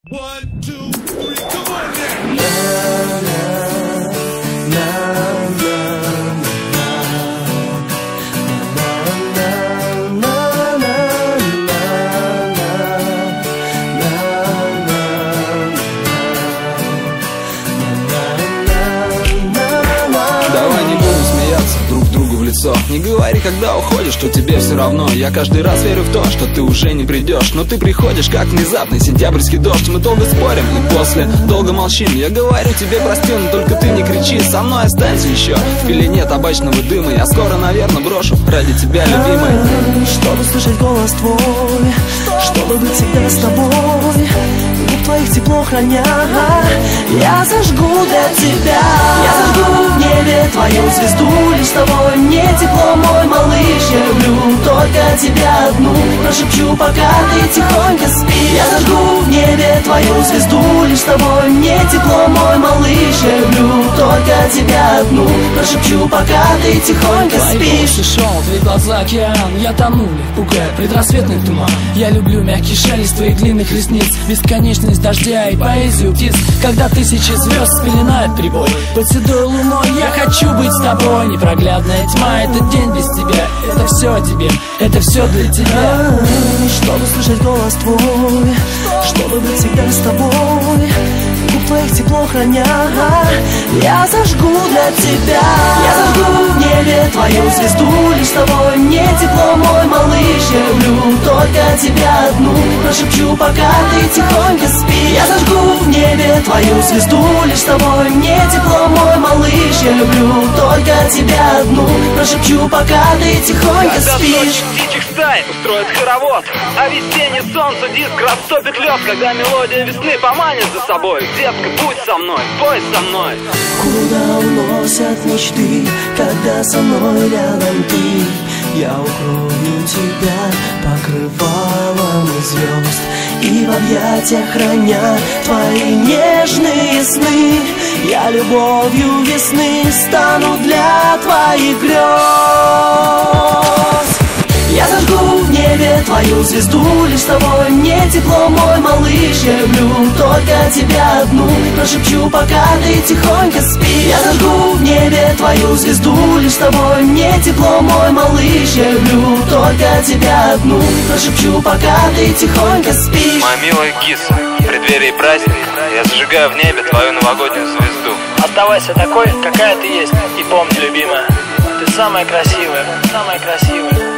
One, two, three, come on now. Давай не будем смеяться друг другу в лицо. Не говори, когда уходишь, что тебе все равно. Я каждый раз верю в то, что ты уже не придешь. Но ты приходишь, как внезапный сентябрьский дождь. Мы долго спорим и после долго молчим. Я говорю тебе прости, но только ты не кричи. Со мной останься еще в пелене табачного дыма. Я скоро, наверное, брошу ради тебя, любимый. Чтобы слышать голос твой, чтобы быть всегда с тобой, губ твоих тепло храня, я зажгу для тебя. Я зажгу в небе твою звезду, лишь с тобой мне тепло, мой малыш. Я люблю только тебя одну, прошепчу, пока ты тихонько спишь. Я зажгу в небе твою звезду, лишь с тобой мне тепло, мой малыш. Я люблю только тебя одну, прошепчу, пока ты тихонько спишь. Шел, твои глаза океан, я тону, пугает предрассветный туман. Я люблю мягкий шелест твоих длинных ресниц, бесконечность дождя и поэзию птиц. Когда тысячи звезд спеленает прибой под седой луной, я хочу быть с тобой. Непроглядная тьма, этот день без тебя, это все о тебе, это все для тебя. Чтобы слышать голос твой, чтобы быть всегда с тобой, губ твоих тепло храня, я зажгу для тебя. Я зажгу в небе твою звезду, лишь с тобой мне тепло, мой малыш. Я люблю только тебя одну, прошепчу, пока ты тихонько спишь. Я зажгу в небе твою звезду, лишь с тобой мне тепло, мой малыш. Я люблю только тебя одну, прошепчу, пока ты тихонько спишь. Птичьих стай устроит хоровод, а весеннее солнце диск растопит лед. Когда мелодия весны поманит за собой, детка, будь со мной, пой со мной. Куда уносят мечты, когда со мной рядом ты? Я укрою тебя покрывалом из звезд и в объятиях храня твои нежные сны. Я любовью весны стану для твоих грез. Я зажгу в небе твою звезду, лишь с тобой мне тепло, мой малыш. Я люблю только тебя одну, прошепчу, пока ты тихонько спишь. Я зажгу в небе твою звезду, лишь с тобой мне тепло, мой малыш. Я люблю только тебя одну, прошепчу, пока ты тихонько спишь. Моя милая киса, в преддверии праздника я зажигаю в небе твою новогоднюю звезду. Оставайся такой, какая ты есть, и помни, любимая, ты самая красивая, самая красивая.